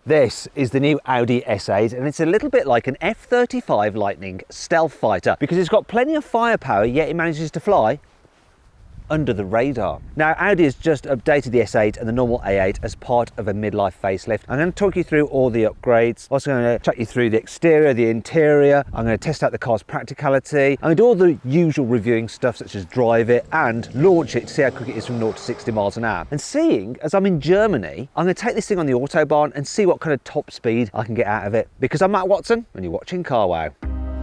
This is the new Audi S8 and it's a little bit like an F-35 Lightning stealth fighter because it's got plenty of firepower, yet it manages to fly under the radar. Now, Audi has just updated the S8 and the normal A8 as part of a midlife facelift. I'm going to talk you through all the upgrades. Also going to chat you through the exterior, the interior. I'm going to test out the car's practicality. I'm going to do all the usual reviewing stuff such as drive it and launch it to see how quick it is from 0 to 60 miles an hour. And seeing as I'm in Germany, I'm going to take this thing on the Autobahn and see what kind of top speed I can get out of it. Because I'm Matt Watson and you're watching Car Wow.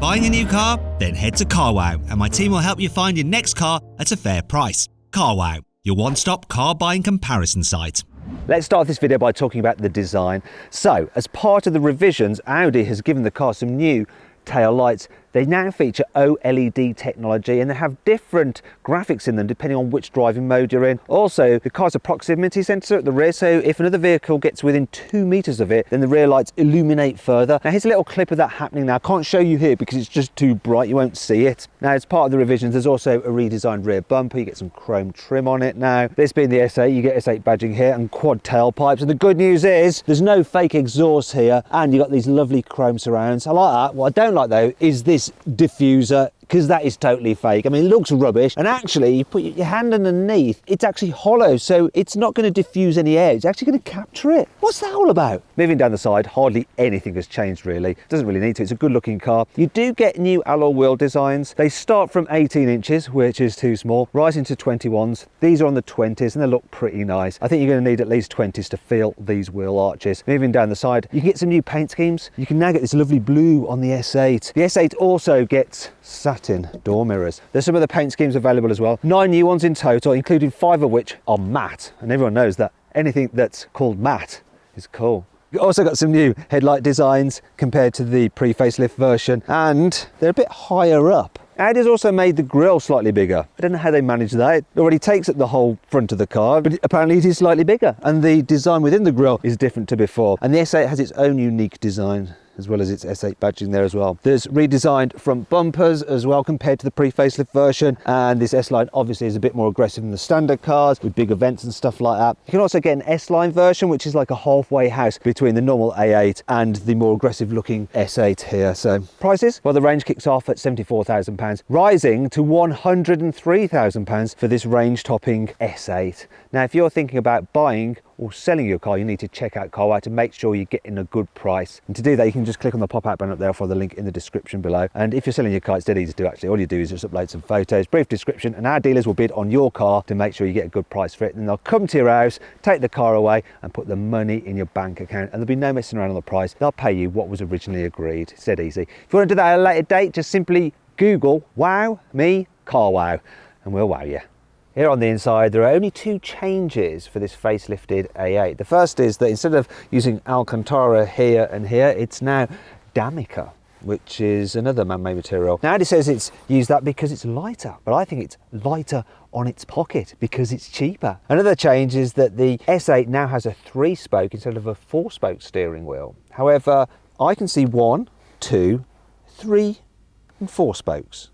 Buying a new car? Then head to Car Wow and my team will help you find your next car at a fair price. Car Wow, your one-stop car buying comparison site. Let's start this video by talking about the design. So, as part of the revisions, Audi has given the car some new tail lights. They now feature OLED technology and they have different graphics in them depending on which driving mode you're in. Also, the car's a proximity sensor at the rear, so if another vehicle gets within 2 meters of it, then the rear lights illuminate further. Now here's a little clip of that happening now. I can't show you here because it's just too bright, you won't see it. Now as part of the revisions, there's also a redesigned rear bumper. You get some chrome trim on it now. This being the S8, you get S8 badging here and quad tailpipes. And the good news is there's no fake exhaust here and you got these lovely chrome surrounds. I like that. What I don't like though is this diffuser, because that is totally fake. I mean, it looks rubbish, and actually you put your hand underneath, it's actually hollow, so it's not going to diffuse any air, it's actually going to capture it. What's that all about? Moving down the side, hardly anything has changed really. Doesn't really need to, it's a good looking car. You do get new alloy wheel designs. They start from 18 inches, which is too small, rising to 21s. These are on the 20s and they look pretty nice. I think you're going to need at least 20s to feel these wheel arches. Moving down the side, you can get some new paint schemes. You can now get this lovely blue on the S8. The S8 also gets satin door mirrors. There's some of the paint schemes available as well. 9 new ones in total, including 5 of which are matte. And everyone knows that anything that's called matte is cool. You've also got some new headlight designs compared to the pre-facelift version, and they're a bit higher up. Audi's also made the grille slightly bigger. I don't know how they managed that. It already takes up the whole front of the car, but apparently it is slightly bigger. And the design within the grille is different to before. And the S8 has its own unique design, as well as its S8 badging there as well. There's redesigned front bumpers as well compared to the pre-facelift version, and this S-Line obviously is a bit more aggressive than the standard cars with bigger vents and stuff like that. You can also get an S-Line version, which is like a halfway house between the normal A8 and the more aggressive looking S8 here. So prices, well, the range kicks off at £74,000, rising to £103,000 for this range topping S8. Now, if you're thinking about buying or selling your car, you need to check out Car Wow to make sure you're getting a good price. And to do that, you can just click on the pop-out button up there for the link in the description below. And if you're selling your car, it's dead easy to do actually. All you do is just upload some photos, brief description, and our dealers will bid on your car to make sure you get a good price for it. And they'll come to your house, take the car away and put the money in your bank account. And there'll be no messing around on the price. They'll pay you what was originally agreed. It's dead easy. If you want to do that at a later date, just simply Google Wow Me Car Wow and we'll wow you. Here on the inside, there are only 2 changes for this facelifted A8. The first is that instead of using Alcantara here and here, it's now Damica, which is another man-made material. Now, Audi says it's used that because it's lighter, but I think it's lighter on its pocket because it's cheaper. Another change is that the S8 now has a 3-spoke instead of a 4-spoke steering wheel. However, I can see 1, 2, 3 and 4 spokes.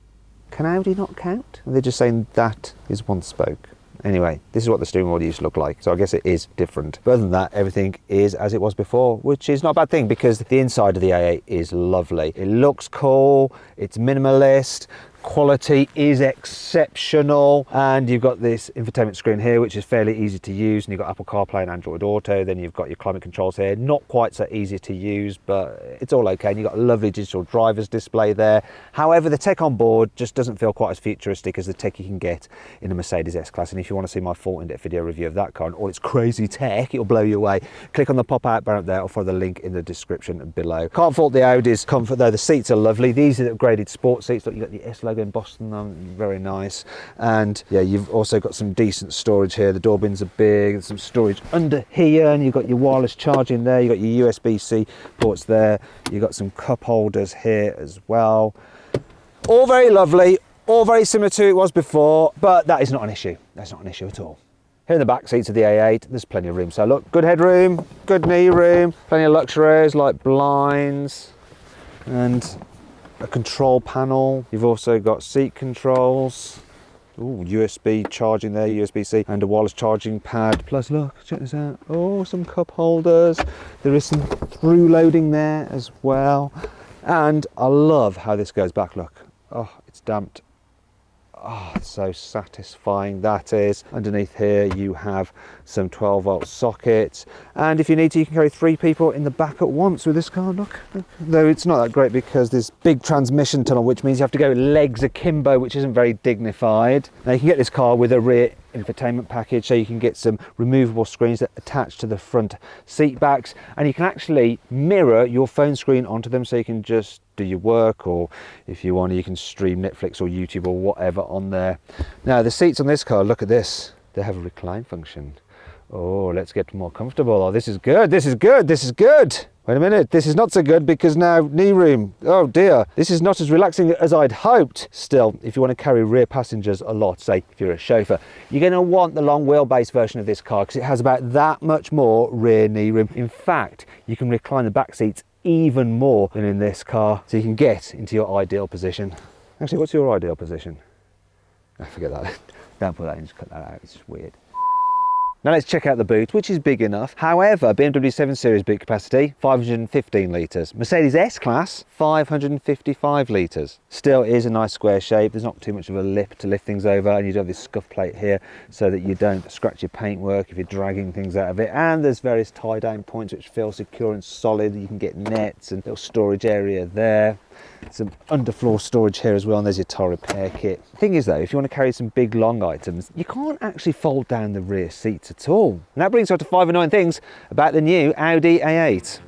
Can Audi not count? They're just saying that is 1 spoke. Anyway, this is what the steering wheel used to look like, so I guess it is different. But other than that, everything is as it was before, which is not a bad thing because the inside of the A8 is lovely. It looks cool, it's minimalist, quality is exceptional, and you've got this infotainment screen here which is fairly easy to use, and you've got Apple CarPlay and Android Auto. Then you've got your climate controls here, not quite so easy to use, but it's all okay. And you've got a lovely digital driver's display there. However, the tech on board just doesn't feel quite as futuristic as the tech you can get in a Mercedes S-Class. And if you want to see my full in-depth video review of that car and all its crazy tech, it'll blow you away. Click on the pop-out button up there or follow the link in the description below. Can't fault the Audi's comfort though. The seats are lovely. These are the upgraded sport seats. Look, you've got the S logo embossed on them, very nice. And yeah, you've also got some decent storage here. The door bins are big. There's some storage under here, and you've got your wireless charging there. You've got your USB-C ports there. You've got some cup holders here as well. All very lovely, all very similar to it was before, but that is not an issue. That's not an issue at all. Here in the back seats of the A8, there's plenty of room. So look, good headroom, good knee room, plenty of luxuries like blinds and a control panel. You've also got seat controls. Ooh, USB charging there, USB-C, and a wireless charging pad. Plus, look, check this out. Oh, some cup holders. There is some through loading there as well. And I love how this goes back, look. Oh, it's damped. Oh, it's so satisfying that is. Underneath here you have some 12-volt sockets, and if you need to, you can carry 3 people in the back at once with this car. Look, though it's not that great because there's big transmission tunnel, which means you have to go legs akimbo, which isn't very dignified. Now you can get this car with a rear infotainment package, so you can get some removable screens that attach to the front seat backs, and you can actually mirror your phone screen onto them, so you can just do your work, or if you want, you can stream Netflix or YouTube or whatever on there. Now the seats on this car, look at this, they have a recline function. Oh, let's get more comfortable. Oh, this is good, this is good, this is good. Wait a minute, this is not so good because now knee room. Oh dear, this is not as relaxing as I'd hoped. Still, if you want to carry rear passengers a lot, say if you're a chauffeur, you're going to want the long wheelbase version of this car because it has about that much more rear knee room. In fact, you can recline the back seats even more than in this car, so you can get into your ideal position. Actually, what's your ideal position? I forget that. Don't put that in, just cut that out, it's just weird. Now let's check out the boot, which is big enough. However, BMW 7 Series boot capacity, 515 litres. Mercedes S-Class, 555 litres. Still is a nice square shape. There's not too much of a lip to lift things over, and you do have this scuff plate here so that you don't scratch your paintwork if you're dragging things out of it. And there's various tie-down points which feel secure and solid. You can get nets and little storage area there. Some underfloor storage here as well, and there's your tire repair kit. The thing is though, if you want to carry some big long items, you can't actually fold down the rear seats at all. And that brings us to 5 annoying things about the new Audi A8.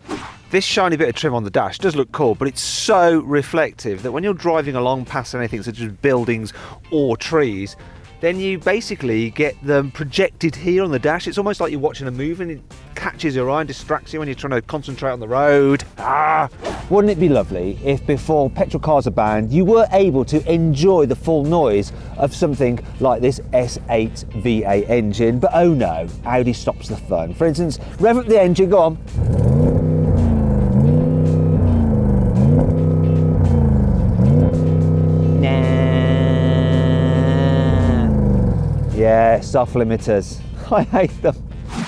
This shiny bit of trim on the dash does look cool, but it's so reflective that when you're driving along past anything such as buildings or trees, then you basically get them projected here on the dash. It's almost like you're watching a movie and it catches your eye and distracts you when you're trying to concentrate on the road. Wouldn't it be lovely if before petrol cars are banned, you were able to enjoy the full noise of something like this S8 V8 engine? But oh no, Audi stops the fun. For instance, rev up the engine, go on. Yeah, soft limiters. I hate them.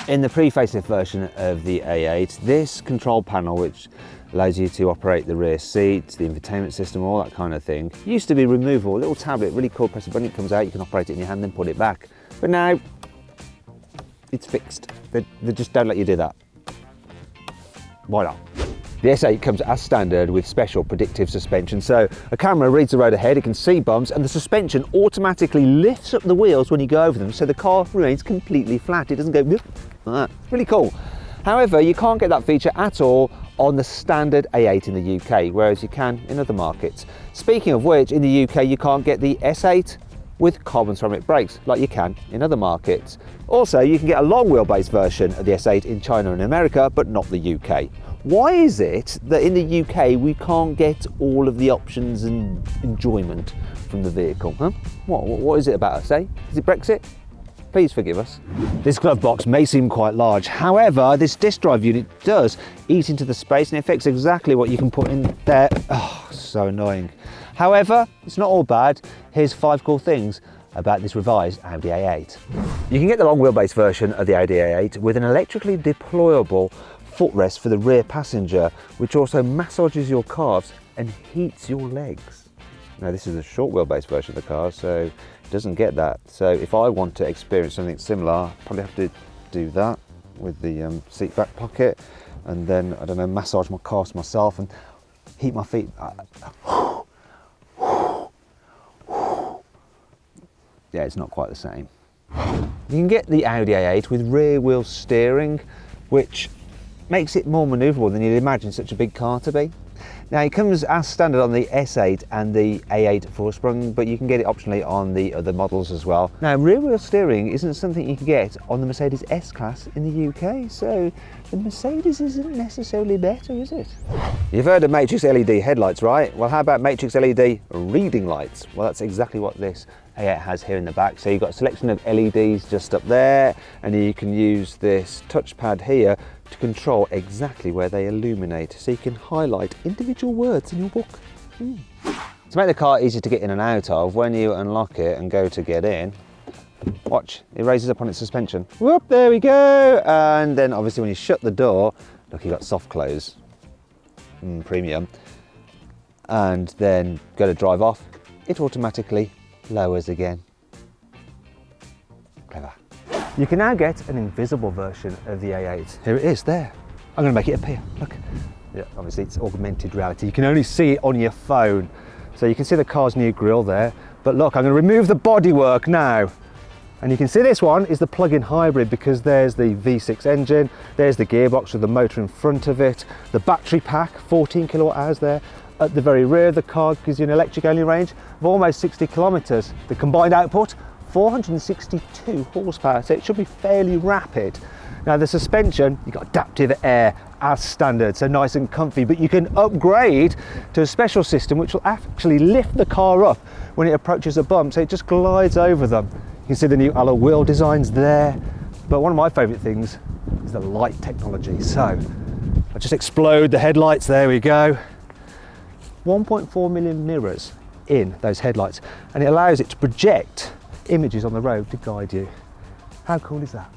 In the pre-facelift version of the A8, this control panel, which allows you to operate the rear seats, the infotainment system, all that kind of thing, used to be removable. A little tablet, really cool, press a button, it comes out, you can operate it in your hand, then put it back. But now, it's fixed. They just don't let you do that. Why not? The S8 comes as standard with special predictive suspension, so a camera reads the road ahead, it can see bumps, and the suspension automatically lifts up the wheels when you go over them, so the car remains completely flat. It doesn't go like that. It's really cool. However, you can't get that feature at all on the standard A8 in the UK, whereas you can in other markets. Speaking of which, in the UK you can't get the S8 with carbon ceramic brakes like you can in other markets. Also, you can get a long wheelbase version of the S8 in China and America, but not the UK. Why is it that in the UK we can't get all of the options and enjoyment from the vehicle? Huh? What is it about us, eh? Is it Brexit? Please forgive us. This glove box may seem quite large. However, this disc drive unit does eat into the space and it affects exactly what you can put in there. Oh, so annoying. However, it's not all bad. Here's 5 cool things about this revised Audi A8. You can get the long wheelbase version of the Audi A8 with an electrically deployable footrest for the rear passenger, which also massages your calves and heats your legs. Now this is a short wheelbase version of the car, so it doesn't get that. So if I want to experience something similar, I'll probably have to do that with the seat back pocket, and then, I don't know, massage my calves myself and heat my feet. Yeah, it's not quite the same. You can get the Audi A8 with rear wheel steering, which makes it more manoeuvrable than you'd imagine such a big car to be. Now it comes as standard on the S8 and the A8 4-sprung, but you can get it optionally on the other models as well. Now rear wheel steering isn't something you can get on the Mercedes S-Class in the UK, so the Mercedes isn't necessarily better, is it? You've heard of Matrix LED headlights, right? Well, how about Matrix LED reading lights? Well, that's exactly what this A8 has here in the back. So you've got a selection of LEDs just up there, and you can use this touchpad here to control exactly where they illuminate, so you can highlight individual words in your book. To make the car easy to get in and out of, when you unlock it and go to get in, watch, it raises up on its suspension. Whoop, there we go. And then obviously when you shut the door, look, you've got soft close, premium. And then go to drive off, it automatically lowers again. Clever. You can now get an invisible version of the A8. Here it is, there. I'm going to make it appear, look. Yeah, obviously it's augmented reality. You can only see it on your phone. So you can see the car's new grille there. But look, I'm going to remove the bodywork now. And you can see this one is the plug-in hybrid because there's the V6 engine, there's the gearbox with the motor in front of it, the battery pack, 14 kilowatt hours there. At the very rear of the car gives you an electric only range of almost 60 kilometres. The combined output, 462 horsepower, so it should be fairly rapid. Now the suspension, you've got adaptive air as standard, so nice and comfy, but you can upgrade to a special system which will actually lift the car up when it approaches a bump, so it just glides over them. You can see the new alloy wheel designs there, but one of my favourite things is the light technology. So I'll just explode the headlights, there we go. 1.4 million mirrors in those headlights, and it allows it to project images on the road to guide you. How cool is that?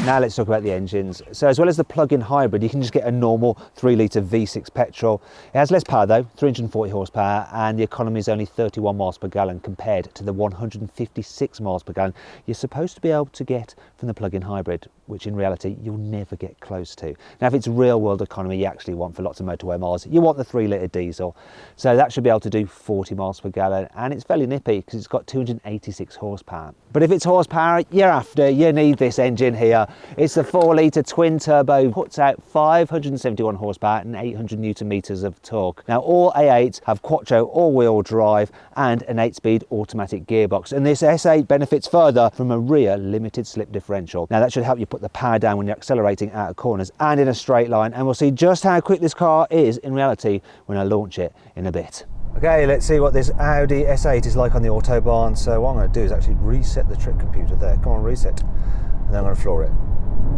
Now let's talk about the engines. So as well as the plug-in hybrid, you can just get a normal 3-litre V6 petrol. It has less power though, 340 horsepower, and the economy is only 31 miles per gallon compared to the 156 miles per gallon you're supposed to be able to get from the plug-in hybrid, which in reality you'll never get close to. Now if it's real world economy you actually want for lots of motorway miles, you want the 3-litre diesel. So that should be able to do 40 miles per gallon, and it's fairly nippy because it's got 286 horsepower. But if it's horsepower you're after, you need this engine here. It's the 4-litre twin turbo, puts out 571 horsepower and 800 newton meters of torque. Now all A8s have quattro all-wheel drive and an 8-speed automatic gearbox, and this S8 benefits further from a rear limited slip differential. Now that should help you put the power down when you're accelerating out of corners and in a straight line, and we'll see just how quick this car is in reality when I launch it in a bit. Okay, let's see what this Audi S8 is like on the Autobahn. So what I'm going to do is actually reset the trip computer there. Come on, reset. And then I'm going to floor it.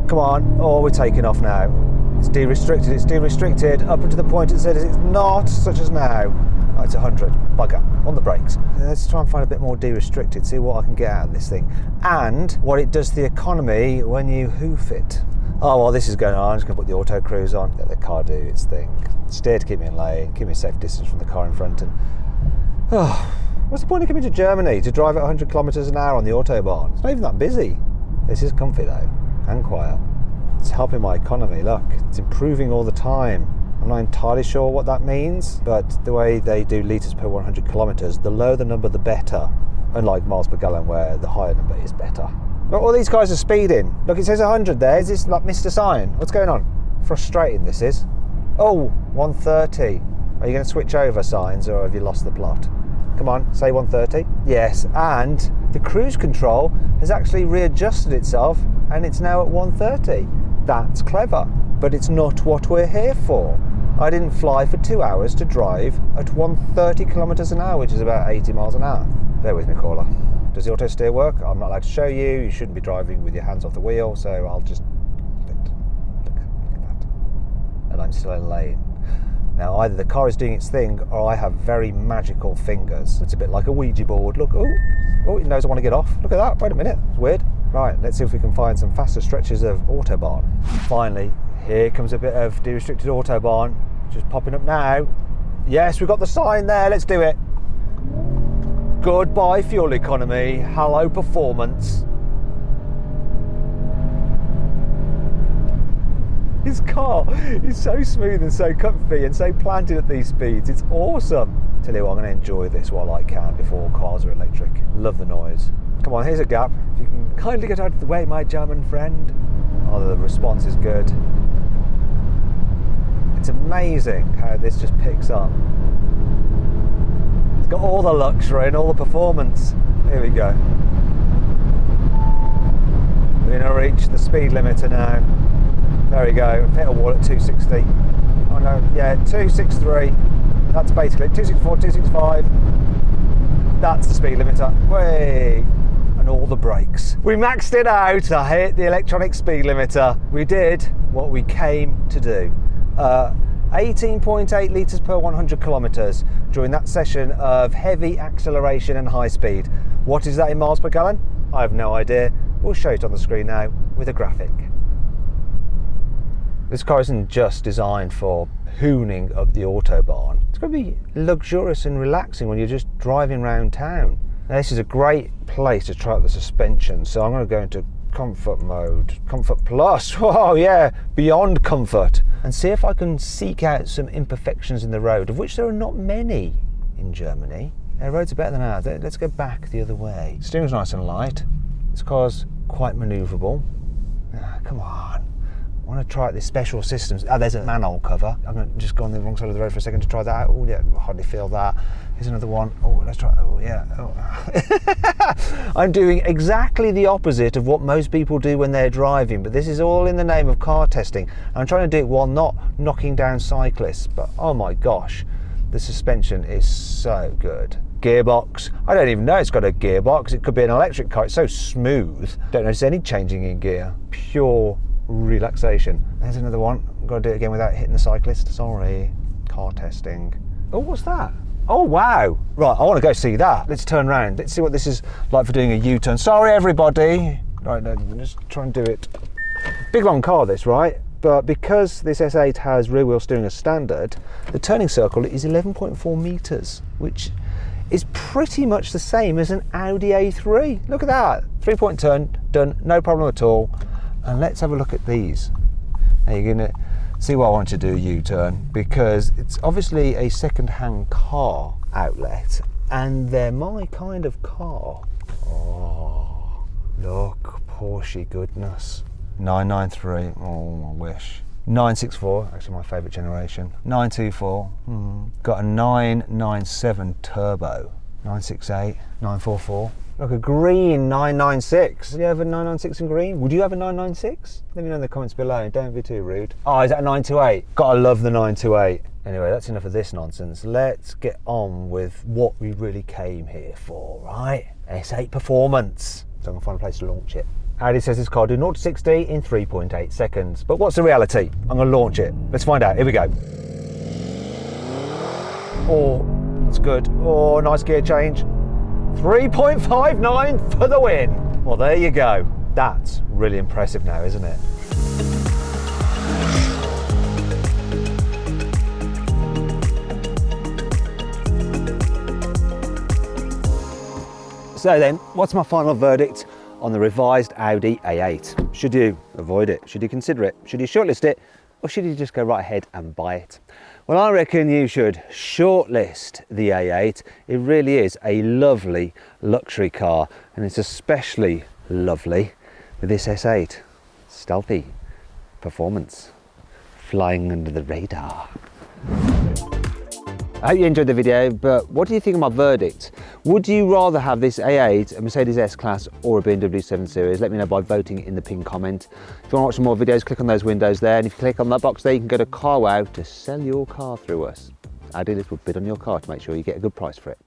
Come on. Oh, we're taking off now. It's de-restricted. It's de-restricted up until the point it says it's not, such as now. Oh, it's 100. Bugger. On the brakes. Let's try and find a bit more de-restricted, see what I can get out of this thing. And what it does to the economy when you hoof it. Oh, well, this is going on. I'm just going to put the auto cruise on, let the car do its thing. Steer to keep me in lane, keep me a safe distance from the car in front. And what's the point of coming to Germany to drive at 100 kilometers an hour on the Autobahn? It's not even that busy. This is comfy though, and quiet. It's helping my economy, look. It's improving all the time. I'm not entirely sure what that means, but the way they do litres per 100 kilometres, the lower the number, the better. Unlike miles per gallon, where the higher number is better. Look, all these guys are speeding. Look, it says 100 there. Is this like Mr. Sign? What's going on? Frustrating this is. Oh, 130. Are you going to switch over, signs, or have you lost the plot? Come on, say 130. Yes, and the cruise control has actually readjusted itself and it's now at 130. That's clever, but it's not what we're here for. I didn't fly for 2 hours to drive at 130 kilometers an hour, which is about 80 miles an hour. Bear with me, caller. Does the auto steer work? I'm not allowed to show you. You shouldn't be driving with your hands off the wheel, so I'll just look at that. And I'm still in lane. Now either the car is doing its thing or I have very magical fingers. It's a bit like a Ouija board. Look, oh, it knows I want to get off. Look at that, wait a minute, it's weird. Right, let's see if we can find some faster stretches of Autobahn. Finally, here comes a bit of de-restricted Autobahn, just popping up now. Yes, we've got the sign there, let's do it. Goodbye fuel economy, hello performance. This car is so smooth and so comfy and so planted at these speeds, it's awesome. Tell you what, I'm going to enjoy this while I can before cars are electric. Love the noise. Come on, here's a gap. If you can kindly get out of the way, my German friend. Oh, the response is good. It's amazing how this just picks up. It's got all the luxury and all the performance. Here we go. We're going to reach the speed limiter now. There we go, hit a wall at 260. Oh no, yeah, 263. That's basically 264, 265. That's the speed limiter. Way! And all the brakes. We maxed it out. I hit the electronic speed limiter. We did what we came to do. 18.8 litres per 100 kilometres during that session of heavy acceleration and high speed. What is that in miles per gallon? I have no idea. We'll show it on the screen now with a graphic. This car isn't just designed for hooning up the Autobahn. It's going to be luxurious and relaxing when you're just driving around town. Now, this is a great place to try out the suspension, so I'm going to go into comfort mode, comfort plus, oh yeah, beyond comfort, and see if I can seek out some imperfections in the road, of which there are not many in Germany. The roads are better than ours. Let's go back the other way. Steering's nice and light. This car's quite manoeuvrable. Come on. I want to try out this special systems. Oh, there's a manhole cover. I'm going to just go on the wrong side of the road for a second to try that out. Oh yeah, I hardly feel that. Here's another one. Oh, let's try. Oh yeah. Oh. I'm doing exactly the opposite of what most people do when they're driving, but this is all in the name of car testing. I'm trying to do it while not knocking down cyclists, but oh my gosh, the suspension is so good. Gearbox. I don't even know it's got a gearbox. It could be an electric car. It's so smooth. Don't notice any changing in gear. Pure relaxation. There's another one. I've got to do it again without hitting the cyclist. Sorry. Car testing. Oh, what's that? Oh, wow. Right, I want to go see that. Let's turn around. Let's see what this is like for doing a U-turn. Sorry, everybody. Right, no, just try and do it. Big long car, this, right? But because this S8 has rear wheel steering as standard, the turning circle is 11.4 metres, which is pretty much the same as an Audi A3. Look at that. 3-point turn, done, no problem at all. And let's have a look at these. Now you're going to see why I want to do a U-turn, because it's obviously a second-hand car outlet and they're my kind of car. Oh, look, Porsche goodness. 993, oh I wish. 964, actually my favourite generation. 924, got a 997 turbo. 968, 944. Look, a green 996. Do you have a 996 in green? Would you have a 996? Let me know in the comments below. Don't be too rude. Oh, is that a 928? Gotta love the 928. Anyway, that's enough of this nonsense. Let's get on with what we really came here for, right? S8 performance. So I'm gonna find a place to launch it. Audi says this car do 0 to 60 in 3.8 seconds. But what's the reality? I'm gonna launch it. Let's find out. Here we go. Oh, that's good. Oh, nice gear change. 3.59 for the win. Well, there you go. That's really impressive now, isn't it? So then, what's my final verdict on the revised Audi A8? Should you avoid it? Should you consider it? Should you shortlist it? Or should you just go right ahead and buy it? Well, I reckon you should shortlist the A8. It really is a lovely luxury car, and it's especially lovely with this S8. Stealthy performance, flying under the radar. I hope you enjoyed the video, but what do you think of my verdict? Would you rather have this A8, a Mercedes S-Class, or a BMW 7 Series? Let me know by voting in the pinned comment. If you want to watch some more videos, click on those windows there, and if you click on that box there, you can go to CarWow to sell your car through us. Our dealers will bid on your car to make sure you get a good price for it.